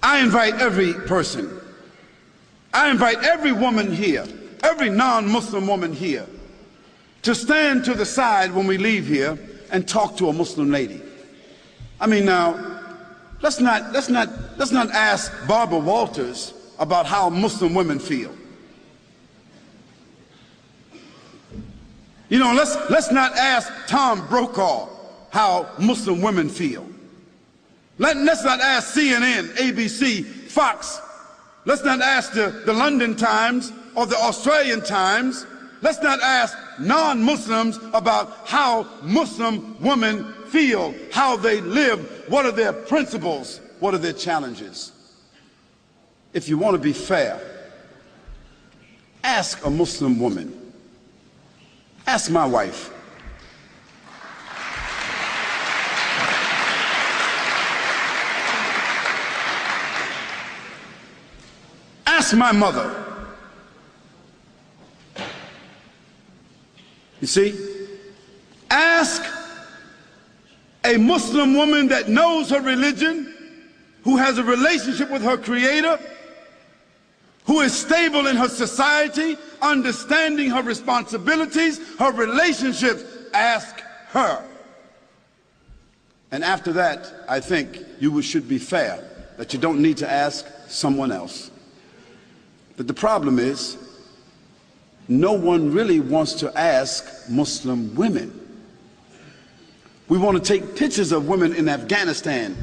I invite every person, I invite every woman here, every non-Muslim woman here, to stand to the side when we leave here and talk to a Muslim lady. I mean, now, let's not ask Barbara Walters about how Muslim women feel. You know, let's not ask Tom Brokaw how Muslim women feel. Let's not ask CNN, ABC, Fox. Let's not ask the London Times or the Australian Times. Let's not ask non-Muslims about how Muslim women feel, how they live, what are their principles, what are their challenges. If you want to be fair, ask a Muslim woman. Ask my wife. Ask my mother. You see? Ask a Muslim woman that knows her religion, who has a relationship with her Creator, who is stable in her society, understanding her responsibilities, her relationships. Ask her. And after that, I think you should be fair, that you don't need to ask someone else. But the problem is, no one really wants to ask Muslim women. We want to take pictures of women in Afghanistan,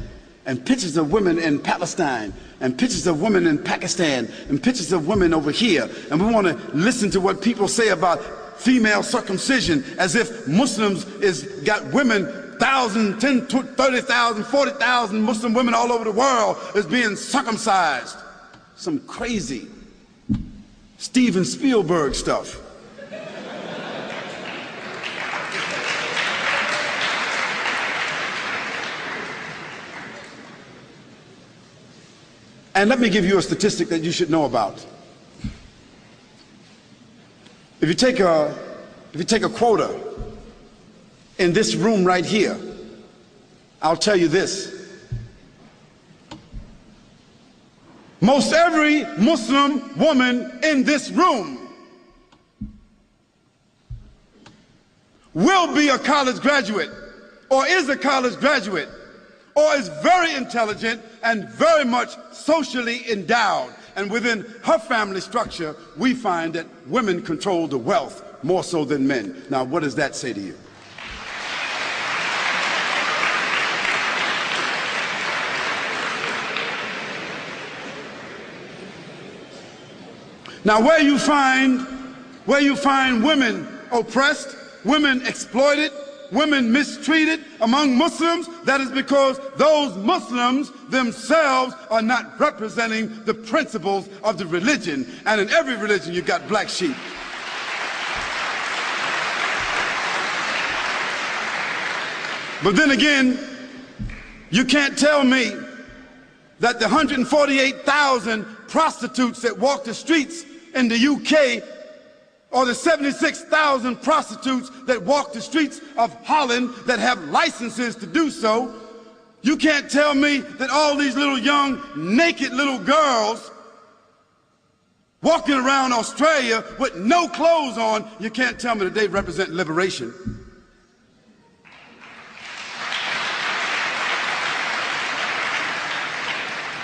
and pictures of women in Palestine, and pictures of women in Pakistan, and pictures of women over here, and we want to listen to what people say about female circumcision, as if Muslims got women, 1,000, 10, 30,000, 40,000 Muslim women all over the world is being circumcised. Some crazy Steven Spielberg stuff. And let me give you a statistic that you should know about. If you take a quota in this room right here, I'll tell you this. Most every Muslim woman in this room will be a college graduate, or is a college graduate, or is very intelligent and very much socially endowed. And within her family structure, we find that women control the wealth more so than men. Now, what does that say to you? Now, where you find women oppressed, women exploited, women mistreated among Muslims, that is because those Muslims themselves are not representing the principles of the religion. And in every religion, you've got black sheep. But then again, you can't tell me that the 148,000 prostitutes that walk the streets in the UK, or the 76,000 prostitutes that walk the streets of Holland that have licenses to do so, you can't tell me that all these little young naked little girls walking around Australia with no clothes on, you can't tell me that they represent liberation.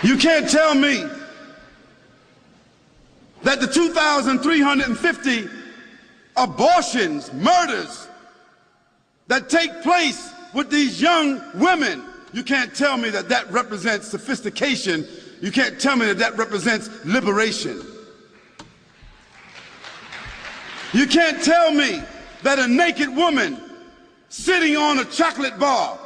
You can't tell me that the 2,350 abortions, murders that take place with these young women, you can't tell me that that represents sophistication. You can't tell me that that represents liberation. You can't tell me that a naked woman sitting on a chocolate bar,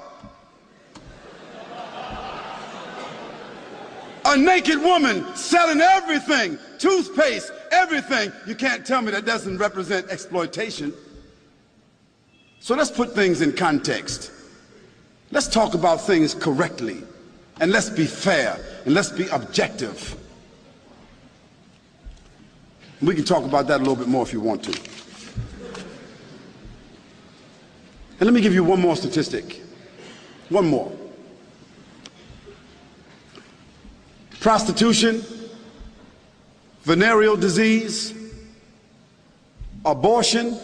a naked woman selling everything, toothpaste, everything, you can't tell me that doesn't represent exploitation. So let's put things in context. Let's talk about things correctly, and let's be fair, and let's be objective. We can talk about that a little bit more if you want to. And let me give you one more statistic. One more. prostitution, venereal disease, abortion,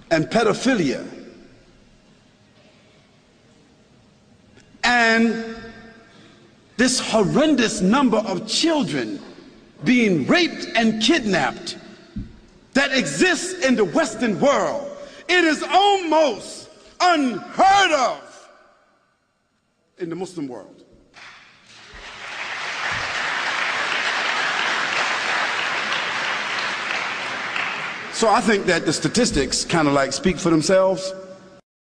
and pedophilia. And this horrendous number of children being raped and kidnapped that exists in the Western world. It is almost unheard of in the Muslim world. So I think that the statistics kind of like speak for themselves.